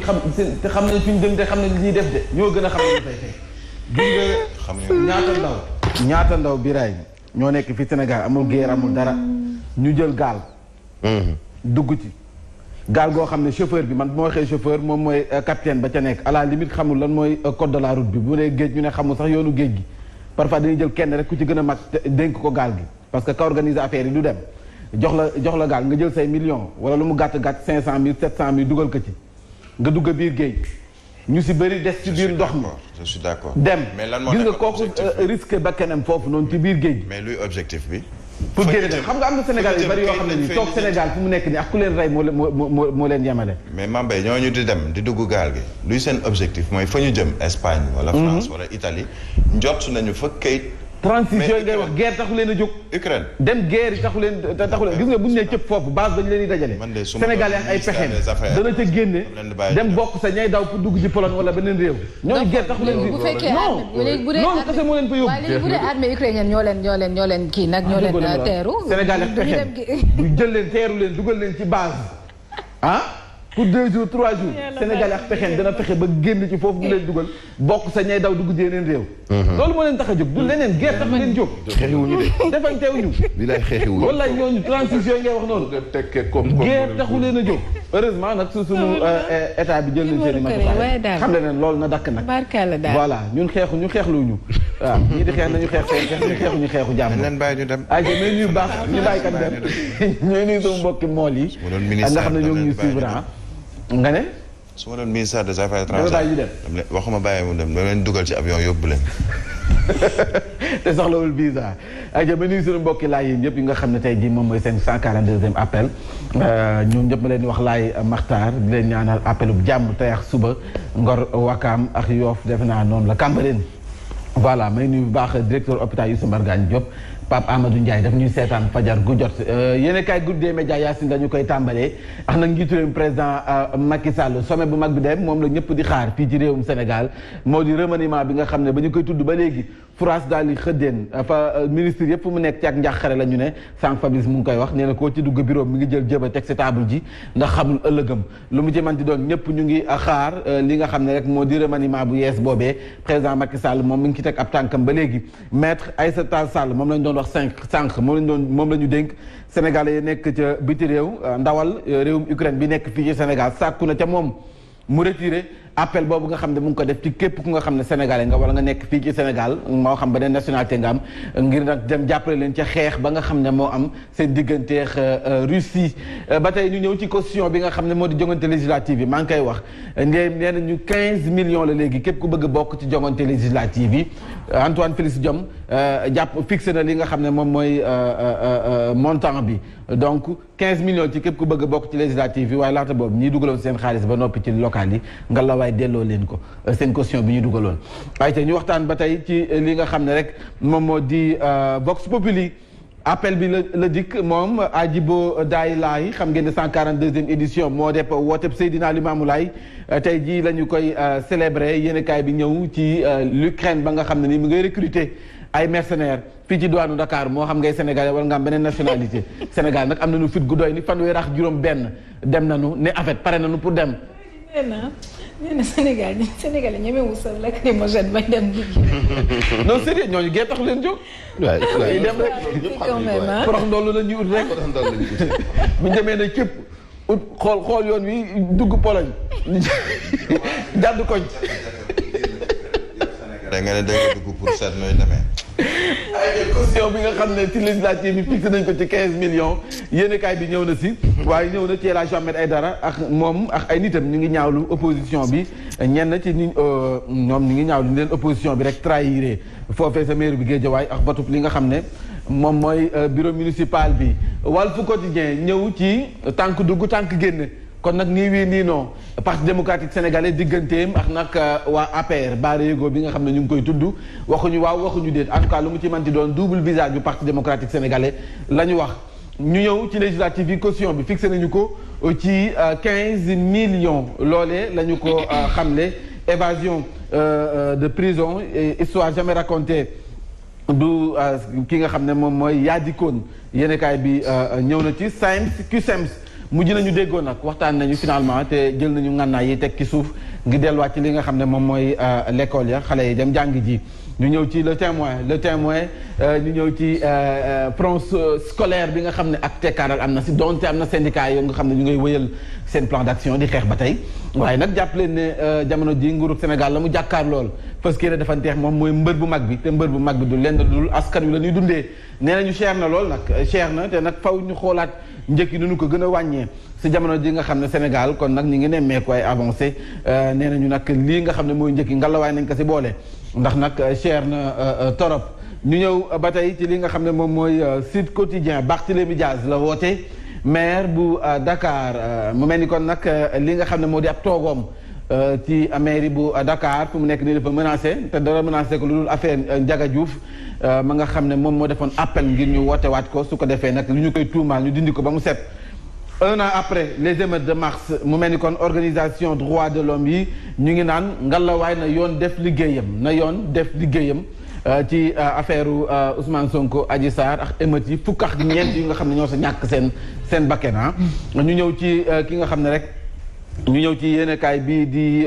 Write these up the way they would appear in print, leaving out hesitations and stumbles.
xam nañ fi ñu dem te xam nañ li ñuy def de ñoo gën a xam ne fay fay. gis nga ñaata ndaw biraay ñoo nekk fi Sénégal amul guerre amul dara ñu jël gaal. dugg ci gaal goo xam ne chauffeur bi man bu ma waxee chauffeur moom mooy capitaine ba ca nekk à la limite xamul lan mooy code de la route bi bu dee géej ñu ne xamul sax yoonu géej gi parfois dañuy jël kenn rek ku ci gën a mag dénk ko gaal gi parce que ka organiser affaire yi du dem jox la gaal nga jël say millions wala lu mu gàtt 500 000 700 000 dugal ko ci nga dugg biir géej ñu si bëri des ci biir ndox mi. je suis d'accord dem mais lan moo gis nga nekk kooku risque ba keneen foofu noonu ci biir géej gi. mais luy objectif bi. pour génne dem xam nga am na Sénégal yu bari yoo xam ne nii toog Sénégal fu mu nekk nii ak ku leen rey moo leen yemale. mais Mambay ñooñu di dem di dugg gaal gi luy seen objectif mooy fa ñu jëm Espagne wala France wala Italie njort nañu fa kayit. transition yooyu ngay wax guerre taxu leen a jóg. Ukraine dem guerre yi taxu leen gis nga bu ñu nee cëpp foofu base dañu leen di dajale. Sénégal yi ay pexeem dana ca génne dem bokk sa ñay daw pour dugg ci Pologne wala beneen réew. ñooñu guerre taxu leen di bu fekkee loolu kese moo leen fa yóbbu. waaye léegi bu dee armée ukrainienne ñoo leen kii nag ñoo leen teeru. Sénégal ak pexeem bu jël leen teeru leen dugal leen ci base pour 2 jours 3 jours Sénégal ak pexeem dana fexe ba génn ci foofu du leen dugal bokk sa ñay daw dugg yeneen réew. loolu moo leen tax a jóg du leneen guerre tax leen jóg. xeexiwuñu de. defantewuñu. bilaay xeexiwuñu. wallaay ñooñu transition yi ngay wax noonu. guerre taxu leen a jóg. heureusement nag suñu état bi jël nañ seen i matuwaay xam ne loolu na dakk nag. voilà ñun xeexluñu. waaw ñii di xeex nañu xeex seen ñu xeexu jàmm. leen bàyyi ñu dem. ay mais ñu baax ñu bàyyi kat dem ñooy nuyu sama mbokki mool yi. nga xam ne ñoo ngi ñu suivre nga ne. su ma doon ministère des affaires étrangères bàyyi ñu dem. waxuma bàyyi mu dem dama leen dugal ci avion yóbbu leen. te soxlawul visa ay jëm ba nuyu suñu mbokki laay yi ñëpp yi nga xam ne tey jii moom mooy seen 142e appel ñoom ñëpp ma leen di wax laay Maxtaar di leen ñaanal appelu jàmm tey ak suba Ngor Wakaam ak Yoff defe naa noonu la Cambérène voilà may nuyu bu baax directeur hôpital Youssou Mbargane Diop Pape Amadou Ndiaye daf ñuy seetaan fajar gu jot yéen kay guddee média Yacine dañu koy tàmbalee ak nag njiitu réew président Macky Sall sommet bu mag bi dem moom la ñëpp di xaar fii ci réewum Sénégal moo di remaniement bi nga xam ne ba ñu koy tudd ba léegi France daal di xëddeen fa ministre yëpp fu mu nekk ci ak njàqare la ñu ne sànq Fabrice mu ngi koy wax nee na koo ci dugg bureau mi ngi jël jëba teg si table ji ndax xamul ëllëgam lu mu ci mën di doon ñëpp ñu ngi xaar li nga xam ne rek moo di remaniement bu yees boobee président Macky Sall moom mi ngi ci teg ab tànkam ba léegi maître Aïssata Tall Sall moom lañ doon wax sànq moom la ñu dénk Sénégalais yi nekk ca biti réew ndawal réewum Ukraine bi nekk fii ci Sénégal sàkku na ca moom mu retiré appel boobu nga xam ne mu ngi ko def ci képp ku nga xam ne sénégalais nga wala nga nekk fii ci Sénégal moo xam beneen nationalité nga am ngir nag dem jàppale leen ca xeex ba nga xam ne moo am seen digganteex Russie ba tey ñu ñëw ci caution bi nga xam ne moo di jongante législative yi maa ngi koy wax nee nañu 15 millions la léegi képp ku bëgg a bokk ci jongante législative yi Antoine Félix Diome jàpp fixé na li nga xam ne moom mooy montant bi donc 15 millions ci képp ku bëgg a bokk ci législative yi waaye laata boobu ñiy dugaloon seen xaalis ba noppi ci local yi nga la waaye delloo leen ko seen caution bi ñu dugaloon waaye te ñu waxtaan ba tey ci li nga xam ne rek moom moo di Vox Populi appel bi la dikk moom Ajibo Daay Laay xam ngeen ne 142e édition moo def wooteb Seydina Limaamu Laay tey jii la ñu koy célébrer yéenekaay bi ñëw ci l'Ukraine ba nga xam ne ni mu ngay recruter ay mercenaires fii ci diwaanu Dakar moo xam ngay sénégalais wala nga am beneen nationalité Sénégal nag am nañu fit gu doy ni fanweer ak juróom benn dem nañu ne en fait pare nañu pour dem. nee na Sénégal ñemewu sa lacrymogène bañ dem liggéey. non sérieux ñooñu gee tax leen jóg. waay dem rek. porox ndoolu la ñuy ut rek. bu ñu demee ne cëpp ut xool yoon wi dugg Pologne jàdd koñ. da nga ne da nga dugg pour seet nooy demee. ay caution bi nga xam ne ci législative bi fixé nañ ko ci 15 millions yéenekaay bi ñëw na si waaye ñëw na ci El Hadj Ahmed Aïdara ak moom ak ay nitam ñu ngi ñaawlu opposition bi ñenn ci ñi ñoom ñu ngi ñaawlu leen opposition bi rek trahiré foofee sa maire bi Guédiawaye ak batub li nga xam ne moom mooy bureau municipal bi Walf Quotidien ñëw ci tànk dugg tànk génn kon nag nii wii nii non parti démocratique sénégalais digganteem ak nag waa APR Baara Yego bi nga xam ne ñu ngi koy tudd waxuñu waaw waxuñu déet en tout cas lu mu ci manti doon double visage du parti démocratique sénégalais la ñu wax. ñu ñëw ci législative yi caution bi fixé nañu ko ci 15 millions loolee la ñu ko xamle évasion de prison histoire jamais racontée du ki nga xam ne moom mooy Yadikoon yéenekaay bi ñëw na ci SAEMS CUSEMS mujj nañu déggoo nag waxtaan nañu finalement te jël nañu ngànnaay yi teg ci suuf ngi delluwaat ci li nga xam ne moom mooy l'école ya xale yi dem jàng ji. ñu ñëw ci le témoin ñu ñëw ci front scolaire bi nga xam ne ak tekkaaral am na si donte am na syndicat yoo nga xam ne ñu ngay wëyal seen plan d'action di xeex ba tey waaye nag jàpp leen ne jamono ji nguurug Sénégal la mu jàkkaar lool parce que dafa teex moom mooy mbër bu mag bi te mbër bu mag bi du lenn dul askan wi la ñuy dundee nee nañu cher na lool nag cher na te nag faw ñu xoolaat njëkk yi nu ko gën a wàññee si jamono ji nga xam ne Sénégal kon nag ñi ngi nemmeeku ay avancé nee nañu nag lii nga xam ne mooy njëkk yi ngalawaay nañ ko si boole ndax nag cher na torop ñu ñëw ba tey ci li nga xam ne moom mooy Sud Quotidien Barthélémy Diaz la woote maire bu Dakar mu mel ni kon nag li nga xam ne moo di ab toogoom ci mairie bu Dakar fu mu nekk nii dafa menacé te dara menacé ko lu dul affaire Ndiaga Diouf ma nga xam ne moom moo defoon appel ngir ñu woote waat ko su ko defee nag lu ñu koy tuumaal ñu dindi ko ba mu set. Un an après les émeutes de mars mu mel ni kon organisation droits de l'homme yi ñu ngi naan ngalawaay na yoon def liggéeyam ci affaire Ousmane Sonko Adji Sarr ak émeutes yi fukk ak ñeent yi nga xam ne ñoo sa ñàkk seen bakken ñu ñëw ci ki nga xam ne rek ñu ñëw ci yéenekaay bii di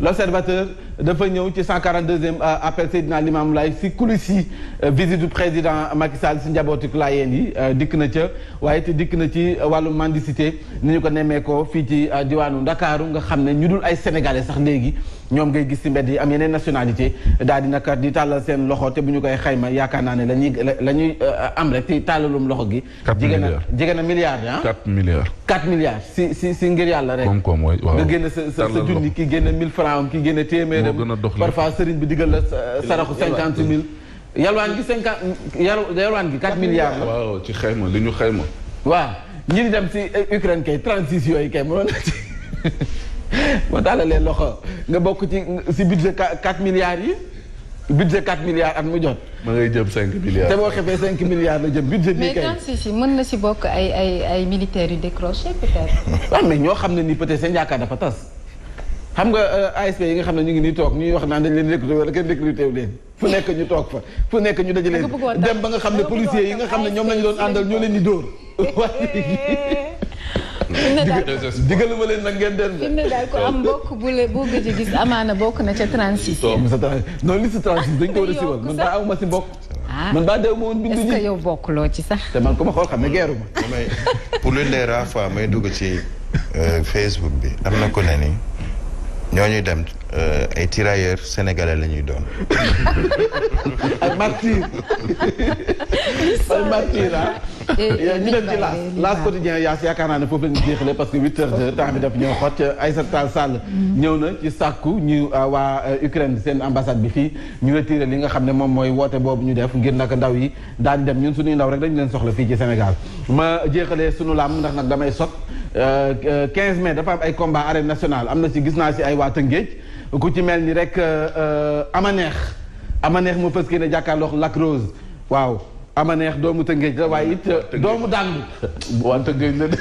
l'observateur dafa ñëw ci 142e appel Seydina Limamou Laye si coulisses yi visite du président Macky Sall si njabootu Laayeen yi dikk na ca waaye te dikk na ci wàllu mendicité ni ñu ko nemmeekoo fii ci diwaanu Ndakaaru nga xam ne ñu dul ay sénégalais sax léegi ñoom ngay gis ci mbedd yi am yeneen nationalité daal di naka di tàllal seen loxo te bu ñu koy xayma yaakaar naa ne la ñuy am rek ci tàllalum loxo gi. 4 milliards jege na milliards ah. 4 milliards. 4 milliards si ngir yàlla rek. koom-koom waaw nga génn sa junni ki génn 1000 francs ki génn téeméer. moo gën a dox parfois sëriñ bi digal la saraxu 50 000. yalwaan gi 4 milliards la. waaw ci xayma li ñu xayma. waaw ñi di dem si Ukraine kay 36 yooyu kay mënoon na ci moo tax leen loxo nga bokk si budget 4 milliards yi budget 4 milliards at mu jot. ma ngay jëm 5 milliards. te boo xefee 5 milliards la jëm budget bi kay. mais 36 yi mën na si bokk ay militaires yu décroché peut-être. waaw mais ñoo xam ne nii peut-être seen yaakaar dafa tas xam nga ASP yi nga xam ne ñu ngi nii toog ñuy wax naan dañ leen recruté wala kenn recruté wu leen fu nekk ñu toog fa fu nekk ñu daje leen dem ba nga xam ne policiers yi nga xam ne ñoom lañu doon àndal ñoo leen di dóor digaluma leen nag ngeen den fi mu ne daal ko am mbokk boo gëj a gis amaana bokk na ca 36. non liste 36 dañ ko war a siwal man baa awma si mbokk man baa dew ma woon bindu est-ce que yow bokkuloo ci sax te man ku ma xool xam ne geeru ma pour l'une des rares fois may dugg ci Facebook bi am na ko ne ni ñooñuy dem ay tirailleurs sénégalais la ñuy doon. ay martyrs ay martyrs ah. ñu dem ci laas quotidien yaakaar naa ne foofu la ñu jeexalee parce que 8h temps bi daf ñëw xot Aïssata Tall Sall ñëw na ci sàkku ñu waa Ukraine seen ambassade bi fii ñu retiré li nga xam ne moom mooy woote boobu ñu def ngir nag ndaw yi daal di dem ñun suñuy ndaw rek dañu leen soxla fii ci Sénégal ma jeexalee sunu làmb ndax nag damay sot 15 mai dafa am ay combat arène nationale am na ci gis naa si ay waa Tëngéej ku ci mel ni rek ama neex mu fës kii ne jàkkaarloo Lac Rose waaw ama neex doomu Tëngéej la waaye it doomu dàngu waa Tëngéej la de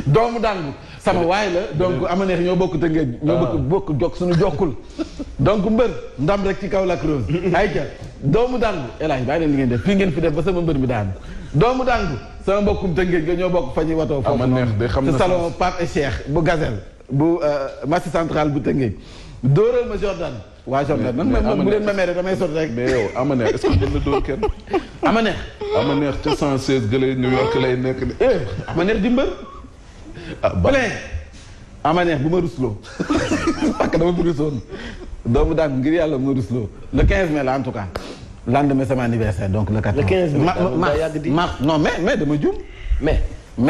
doomu dàngu sama waay la donc ama neex ñoo bokk Tëngéej ñoo bokk jokk suñu jokkul donc mbër ndam rek ci kaw Lac Rose ayca doomu dàngu elage bàyyi leen li ngeen def fii ngeen fi def ba sama mbër mi daan doomu dàngu sama mbokkum Tëngéej ga ñoo bokk fa ñuy watoo foofu noonu ci salon Pape et Cheikh bu Gazelle bu marché central bu Tëngéej dóoral ma Jordan waa Jordan man bu leen ma mere damay sot rek mais yow ama neex est-ce que mën na dóor kenn ama neex ca 116 gële New York lay nekk de ama neex di mbër plein ama neex bu ma rusloo parce que dama bu rusoon doomu daan ngir yàlla bu ma rusloo le 15 mai la en tout cas lendemain sama anniversaire donc le 14 le 15 mai non mais dama juum mais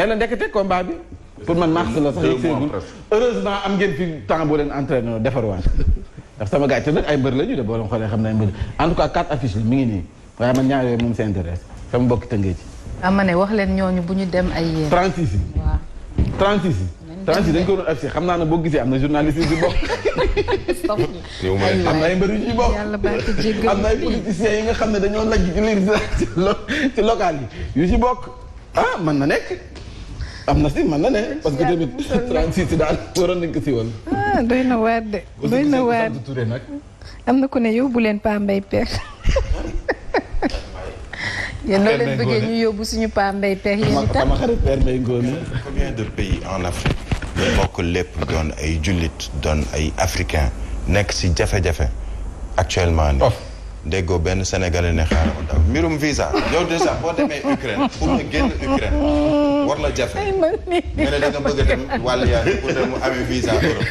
la ndekete combat bi pour man mars la sax yëg seegul heureusement am ngeen fi temps boo leen entraîné defarwaat ndax sama gars yi te nag ay mbër la ñu de boo leen xoolee xam ne ay mbër en tout cas 4 affiches la mi ngi nii waaye man ñaar yooyu moom s'intéresse sama mbokki Tëngéej ci ma ne wax leen ñooñu bu ñu dem ay yéen 36 yi waaw 36 yi 36 dañ ko doon affiché xam naa ne boo gisee am na journaliste yu ci bokk am na ay mbër yu ci bokk am na ay politiciens yi nga xam ne dañoo lajj ci liir ci local yi yu ci bokk ah mën na nekk am na si mën na ne parce que tamit 36 yi daal waroon nañ ko siwal doy na waar de doy na waar am na ku ne yóbbu leen Pa Mbaye Pekh yéen noo leen bëggee ñu yóbbu suñu paa mbay pex yéen itam. sama xarit père Mbaye Ngoné. Combien de pays en Afrique ñu bokk lépp doon ay jullit doon ay africain nekk ci jafe-jafe actuellement nii. déggoo benn Sénégalais ne xaaral ma daw mbirum visa yow déjà boo demee Ukraine pour nga génn Ukraine war la jafe. nga ne da nga bëgg a dem wàllu yaa pour dem mu amee visa Europe.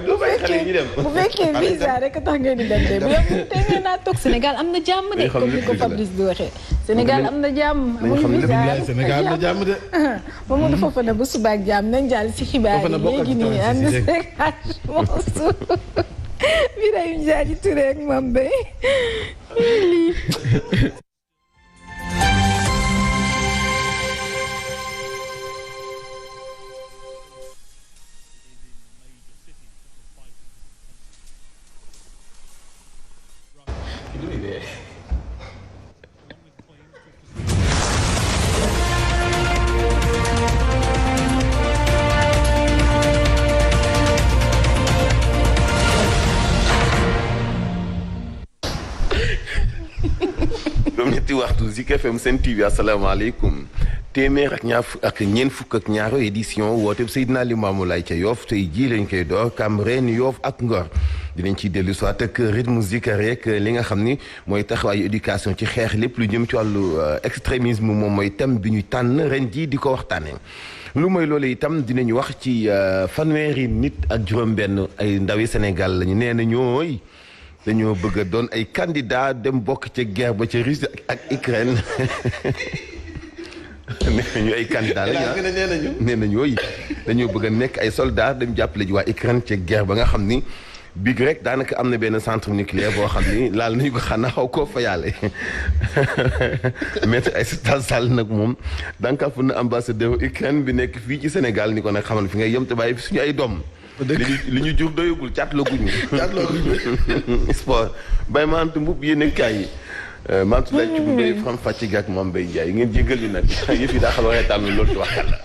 bu fekkee visa rek tax ngeen di dem de bu yow tey ngeen naa toog Sénégal am na jàmm de comme ni ko Fabrice di waxee. Sénégal am na jàmm amuñu visa Sénégal am na jàmm de. Mamadou Fofana ba suba ak jàmm nañ jàll si xibaar yi léegi nii ànd seeg Mansour Birahim Diadji Touré ak Mame Mbaye lii ñetti waxtu Zik FM Sen TV asalaamaaleykum téeméer ak ñeent fukk ak ñaaro édition woote Seydina Limamou Laye ca Yoff tey jii lañ koy door Cambérène Yoff ak Ngor dinañ ciy dellu soit ak rythme zikar rek li nga xam ni mooy taxawaayu éducation ci xeex lépp lu jëm ci wàllu extrémisme moom mooy thème bi ñu tànn ren jii di ko waxtaanee. lu mooy loolu itam dinañu wax ci fanweeri nit ak juróom-benn ay ndawi Sénégal lañu nee na ñooy. dañoo bëgg a doon ay candidat dem bokk ca guerre ba ca Russie ak Ukraine nee nañu ay candidat la nee nañu yooyu dañoo bëgg a nekk ay soldats dem jàppale ji waa Ukraine ca guerre ba nga xam ni big rek daanaka am na benn centre nucléaire boo xam ni laal nañu ko xanaa xaw koo fayaale Maître Aïssata Tall Sall nag moom danka fu na ambassadeur Ukraine bi nekk fii ci Sénégal ni ko nag xamal fi ngay yem te bàyyi fi suñu ay doom li ñu jur doyagul caatlooguñu sport bay maantu mbub yéen kaay yi mantu laaj ci bu doy faram fàcc ak Mame Mbaye Ndiaye ngeen jégal ñu nag yëf yi daa xal waxee tànn loolu ci waxtaan la